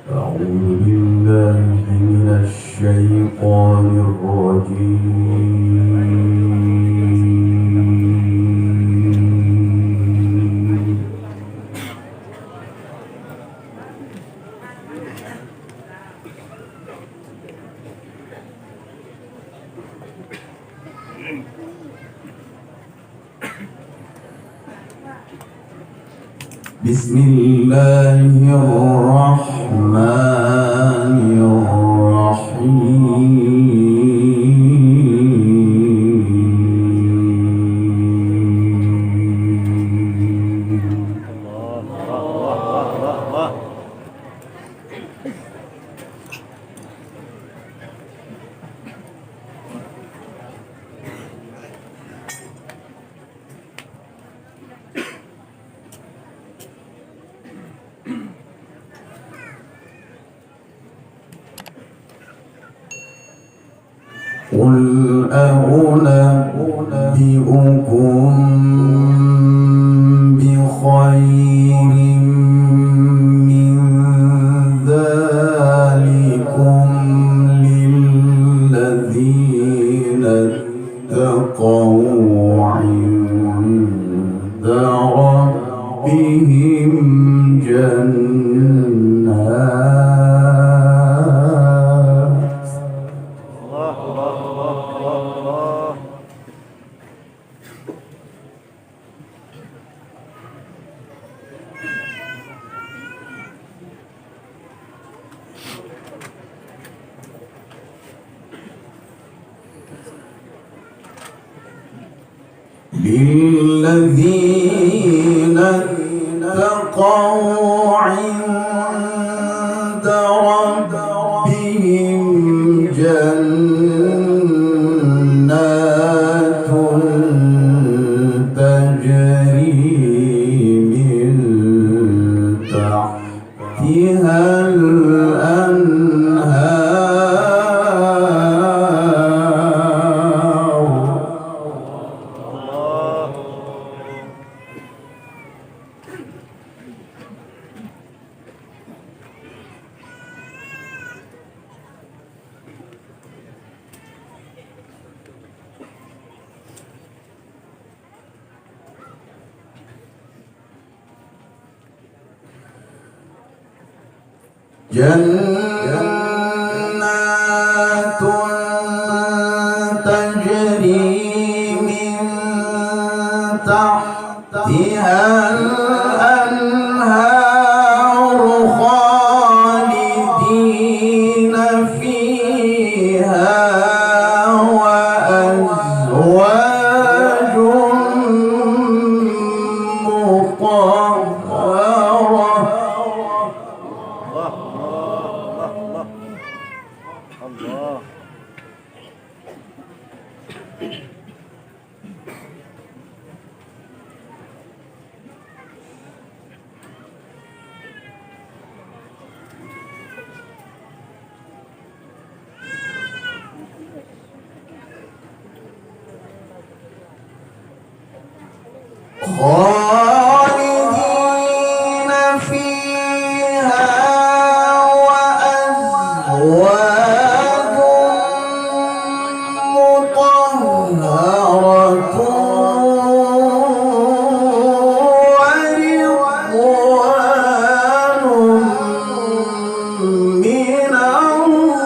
أعوذ بالله من الشيطان الرجيم. بسم الله الرحمن الرحيم. قل أنبئكم بخير من ذلكم للذين اتقوا عند ربهم جنات للذين اتقوا عند ربهم جنات تجري من تحتها جنات تجري من تحتها الأنهار خالدين فيها وأزواج مطهرة. الله خالدين فيها وأزواج مطهرة ورضوان من الله.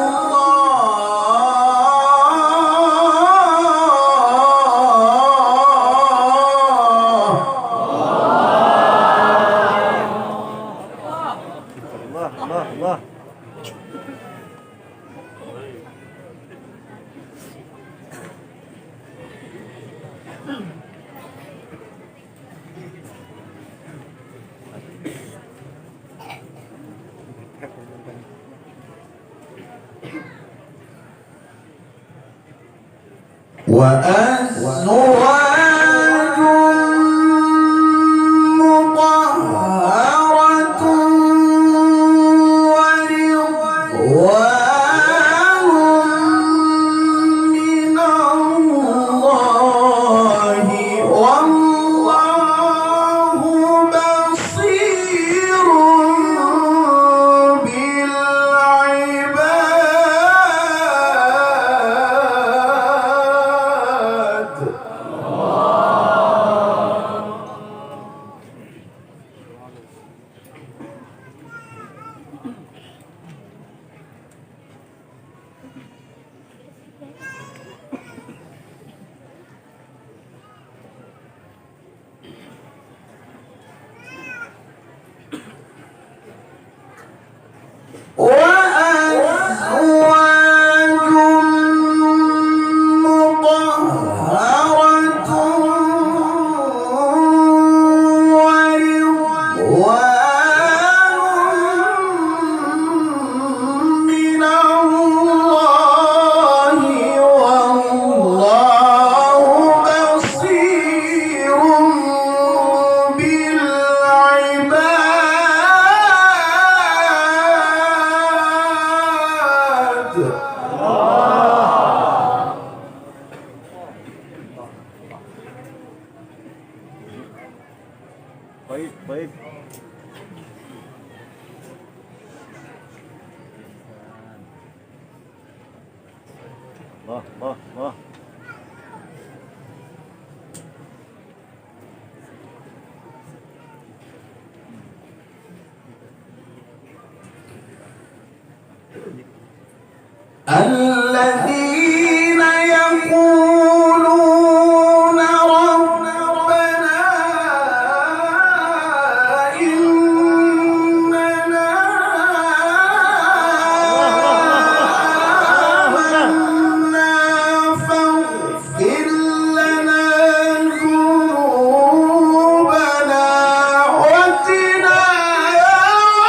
وأزواج مطهرة ورضوان من الله والله بصير بالعباد. الذين يقولون ربنا إننا آمنا فاغفر لنا ذنوبنا وقنا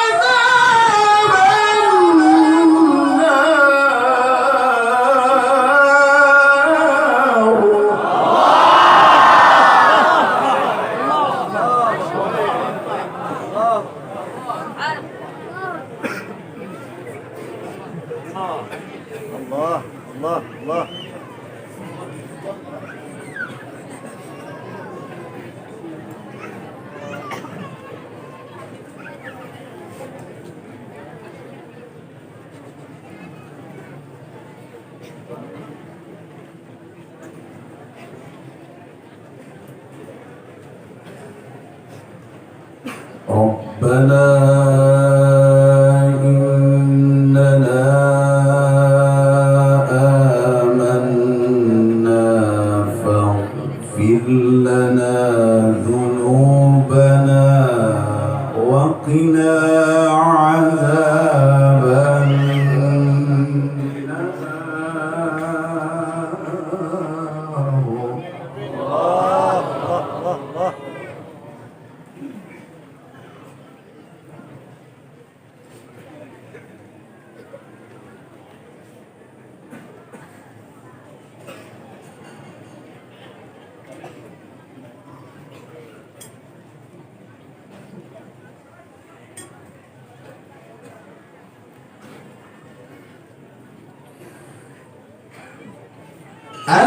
ربنا إننا آمنا فاغفر لنا ذنوبنا وقنا عذاب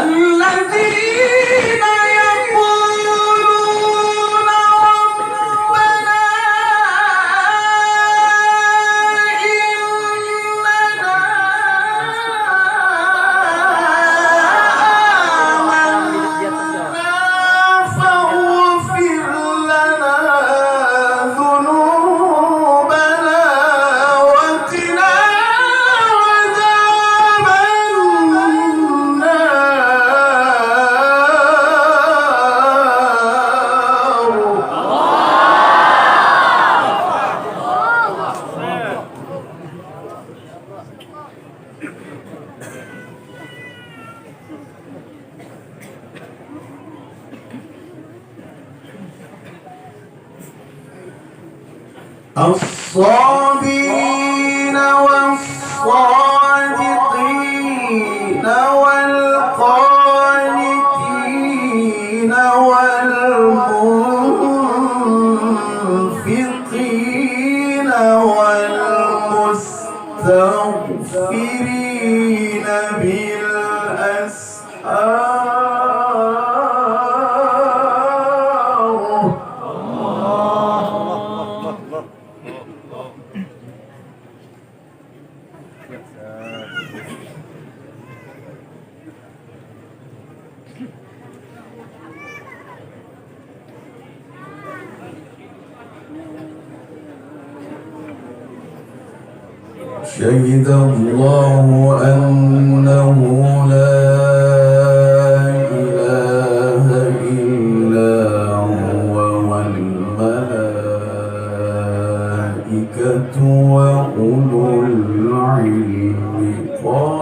الذين يقولون ربنا إننا آمنا فاغفر لنا ذنوبنا وقنا عذاب الصابرين والصادقين والقانتين والمنفقين والمستغفرين بالأسحار. شهد الله أنه لا إله إلا هو والملائكة وأولو العلم قائما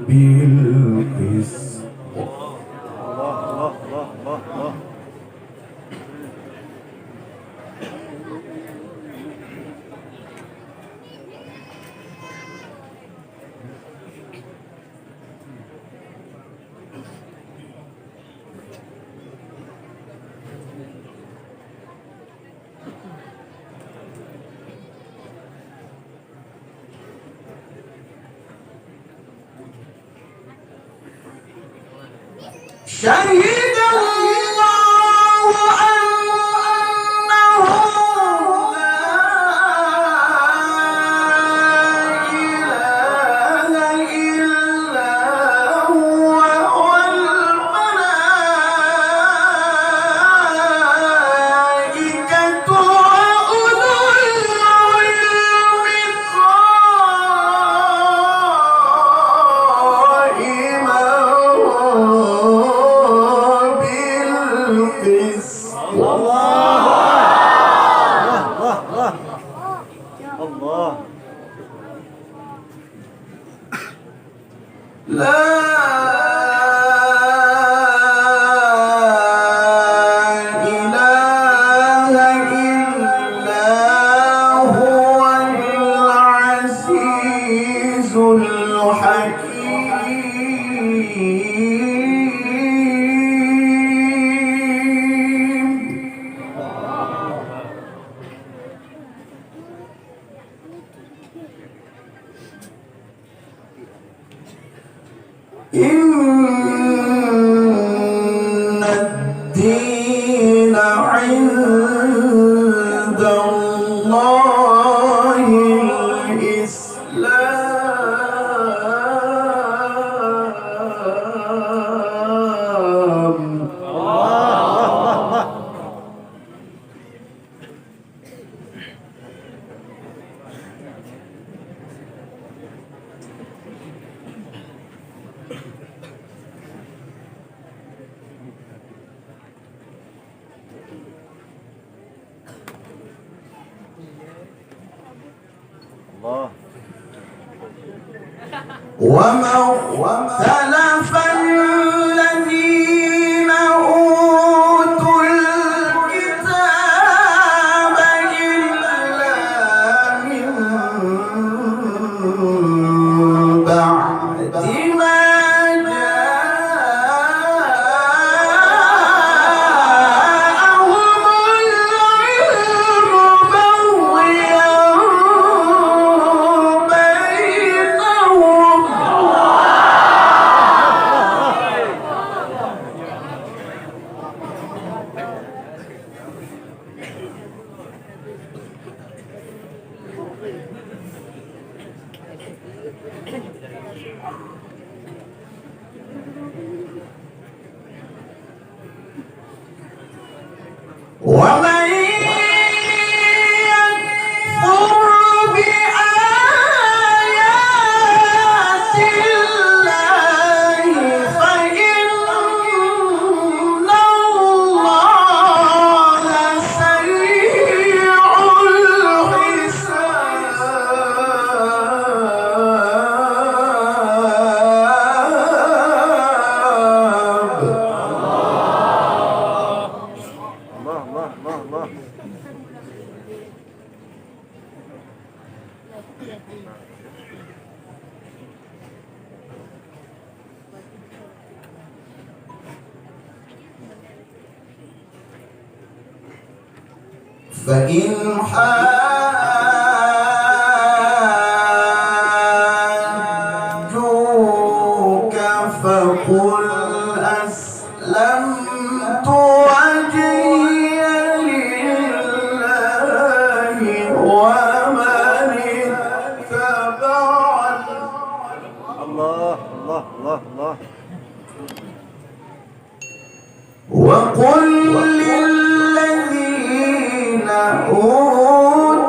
بالقسط. شهد الله أنه لا إله إلا هو والملائكة وأولو العلم قائما لا إله إلا هو العزيز الحكيم. إن الدين عند الله الإسلام. وما اختلف الذين أوتوا الكتاب إلا من بعد ما ومن يكفر بآيات الله فإن الله سريع الحساب. فإن حاجوك فقل أسلمت وجهي لله ومن اتبعني. الله الله الله الله. وقل للذين أوتوا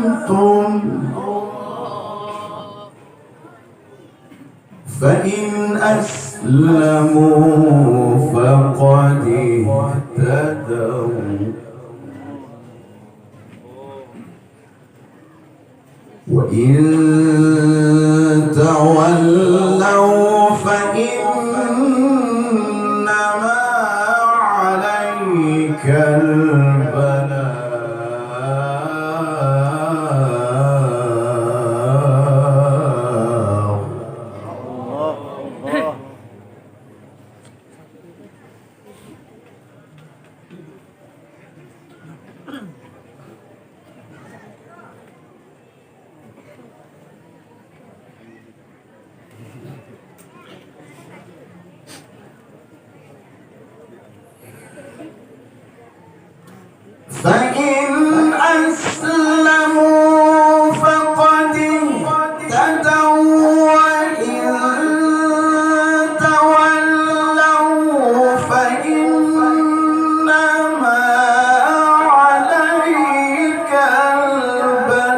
أسلمتم فإن أسلموا فقد اهتدوا وإن تولوا فإنما عليك البلاغ فإن أسلموا فقد اهتدوا وإن تولوا فإنما عليك البلاغ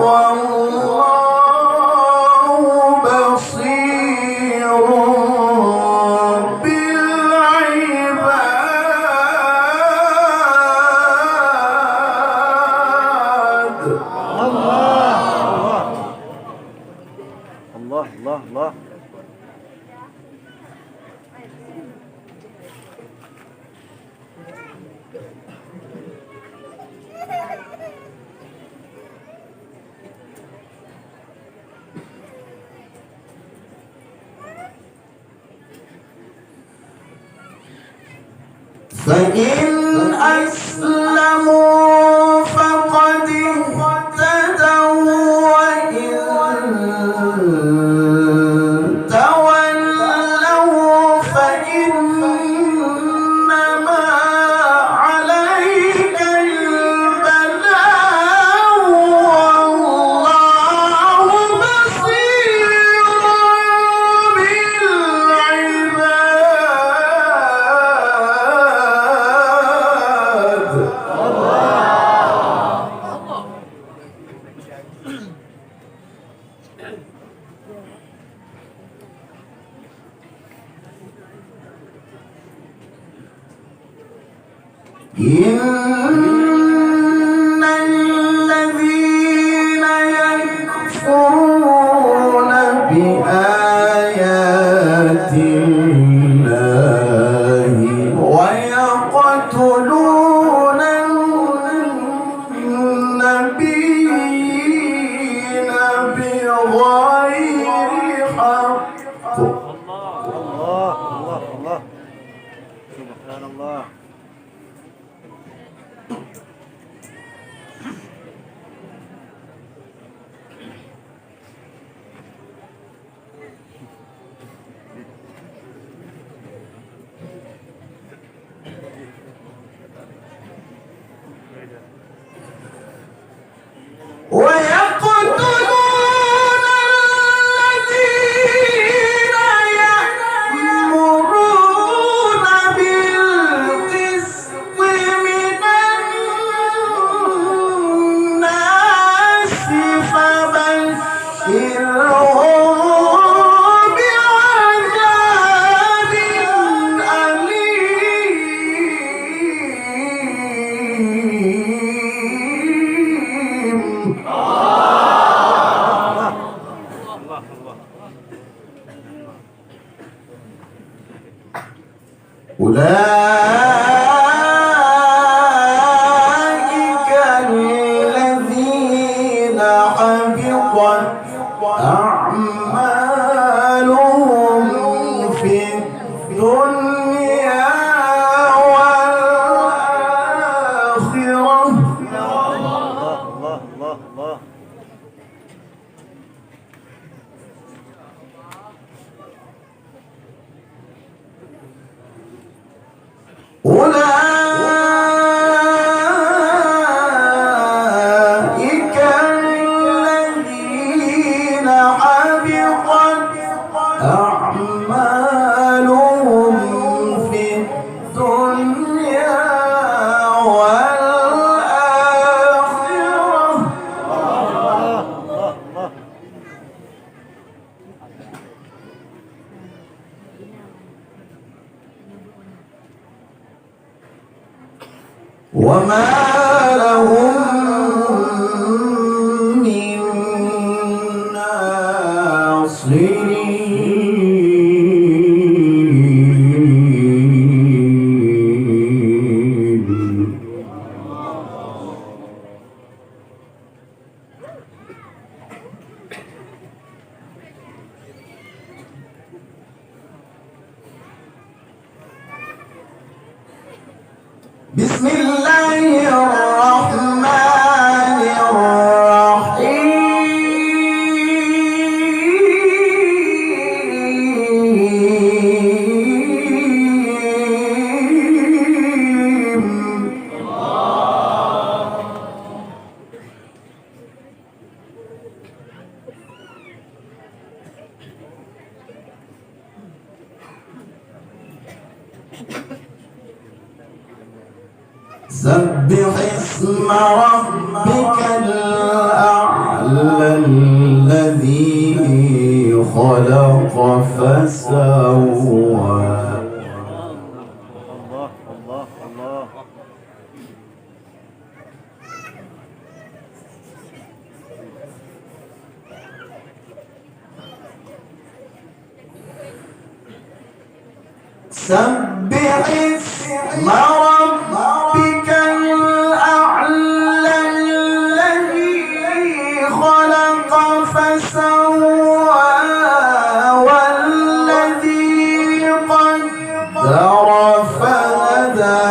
والله بصير الله الله الله. فإن أسلموا فقد اهتدوا وإن تولوا فإنما عليك البلاغ والله بصير بالعباد. إن الذين يكفرون بآيات الله ويقتلون النبيين بغير حق الله الله الله. سبحان الله. وما لهم من ناصرين. بسم الله الرحمن الرحيم. سبح اسم ربك الأعلى الذي خلق فسوى. الله الله الله. سبح اسم ربك الأعلى الذي خلق فسوى والذي قدر فهدى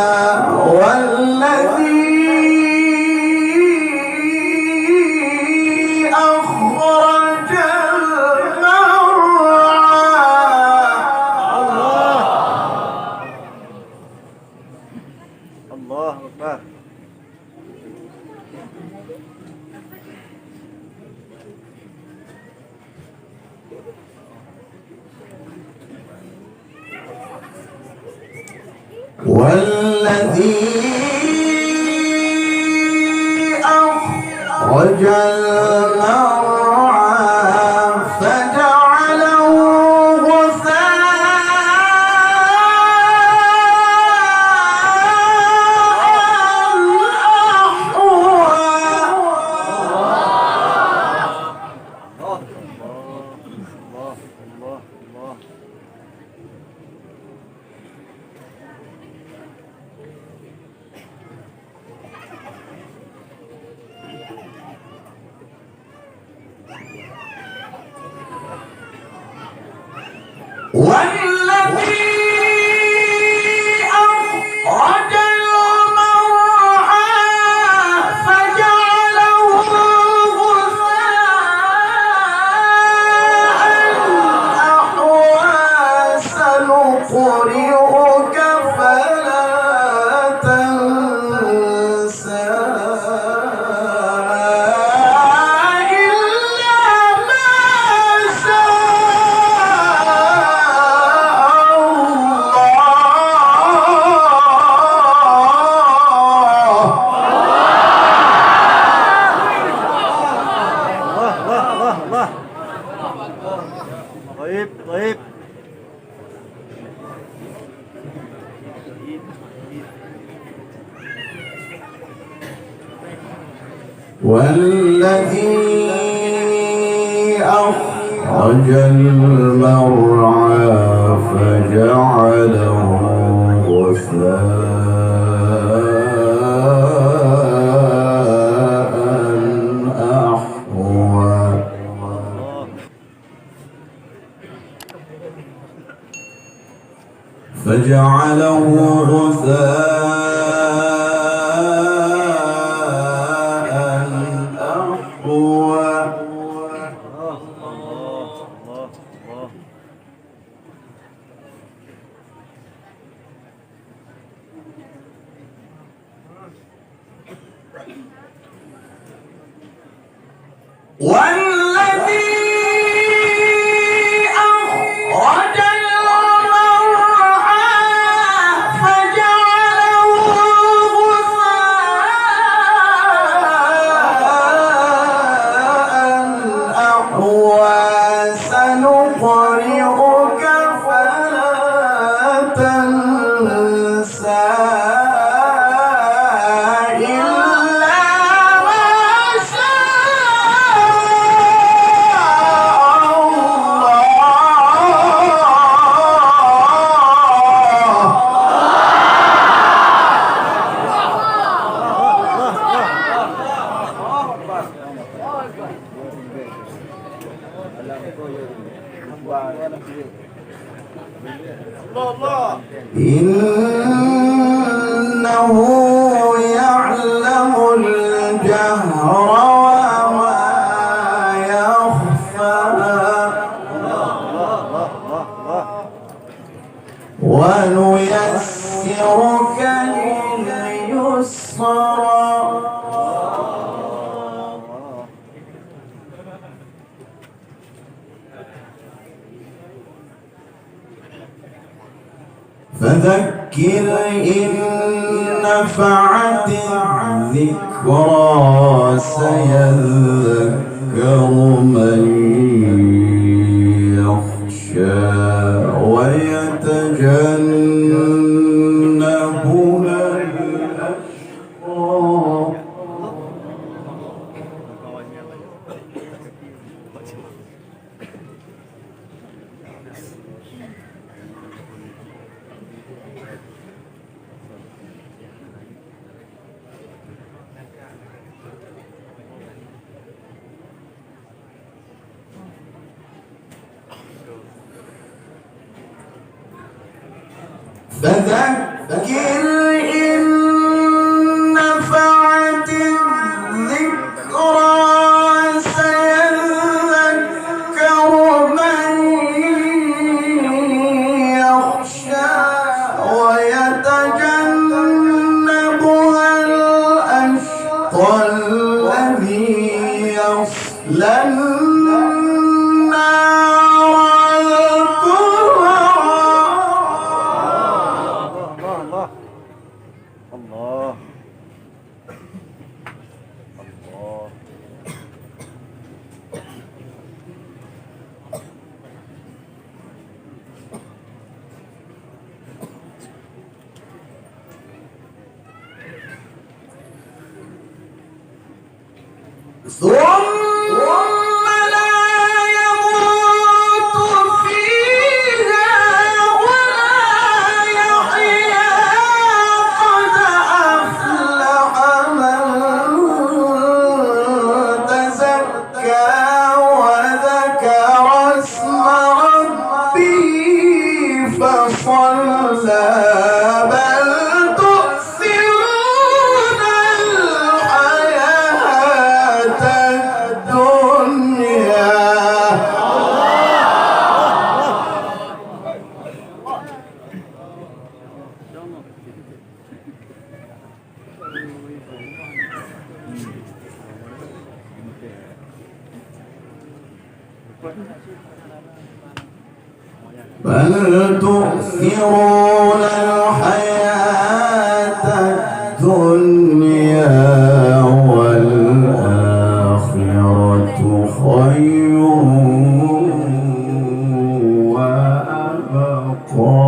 والذي أخرج الله أكبر. والذي أخرج المرعى فجعله والذي أخرج المرعى فجعله غثاء أحوى سنقرئك فلا تنسى طيب طيب. والذي أخرج المرعى فجعله غثاء أحوى فجعله غثاء أحوى. والذي أخرج المرعى فجعله غثاء أحوى سنقرئك فلا تنسى إنه يعلم الجهر وما يخفى ونيسرك لليسرى فذكر إن نفعت الذكرى سيذكر من يخشى ويتجنبها الأشقى فذكر إن نفعت الذكرى سيذكر من يخشى ويتجنبها الأشقى الذي يصلى ثم لا يموت فيها ولا يحيا قد أفلح من تزكى وذكر اسم ربه فصلى بل تؤثرون الحياة الدنيا بل تؤثرون الحياة الدنيا والآخرة خير وأبقى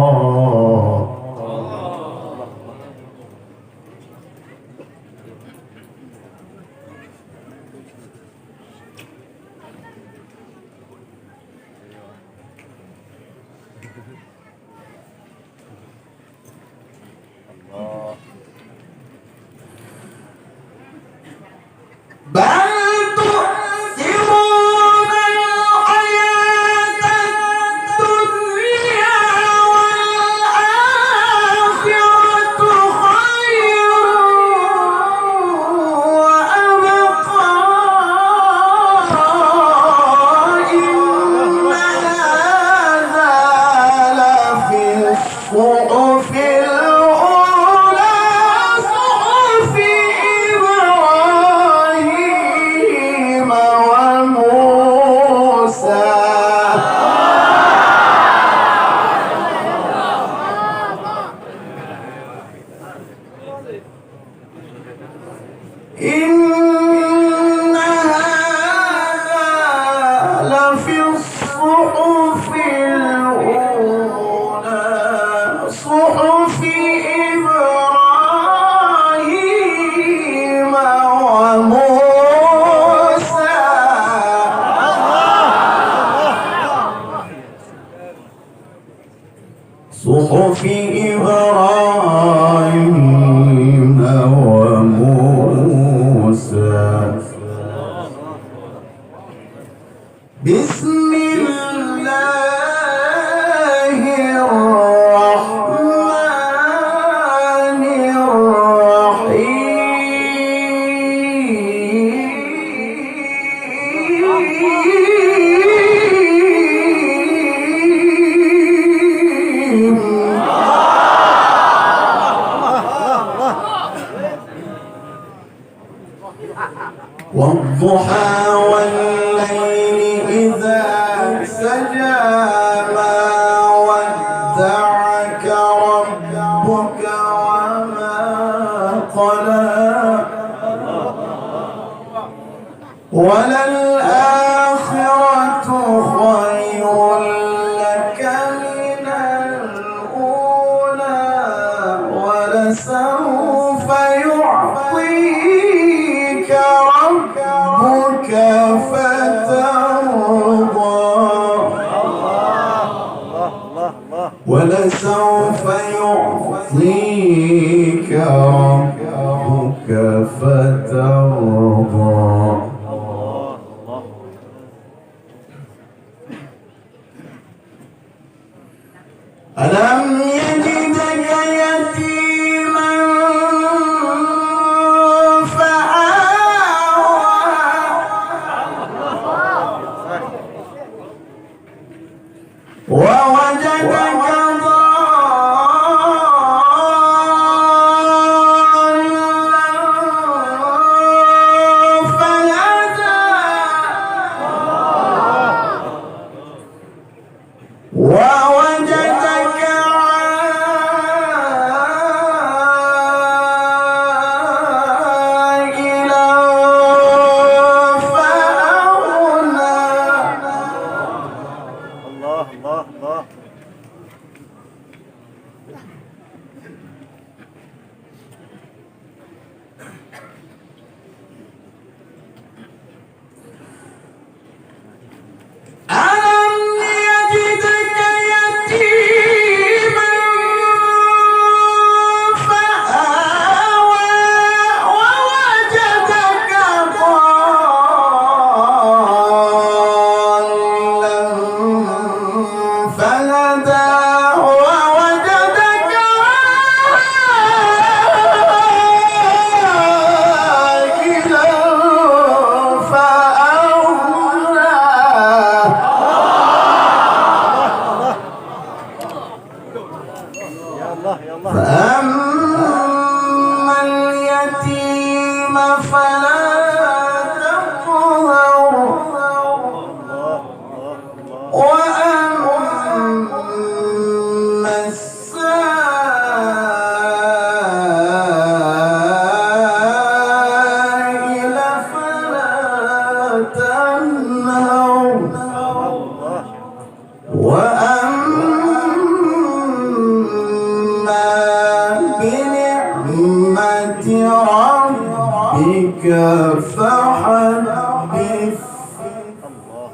بل تؤثرون الحياة الدنيا والآخرة خير وأبقى إن هذا لفي الصحف الأولى صحف إبراهيم وموسى إن هذا لفي الصحف الأولى صحف إبراهيم وموسى صحف إبراهيم وموسى بسم والضحى والليل إذا سجى ما ودعك ربك وما قلى وللآخرة خير لك من الأولى ولسوف يعطيك ربك فترضى ولسوف يعطيك ربك فترضى ألم يجدك يتيما فآوى ووجدك ضالا فهدى ووجدك عائلا فأغنى الله الله الله. ألم يجدك يتيما فآوى ووجدك ضالا فهدى ووجدك عائلا فأغنى يا الله يا الله. فأما اليتيم فلا تقهر وأما السائل فلا تنهر وأما بنعمة ربك فحدث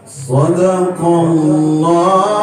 صدق الله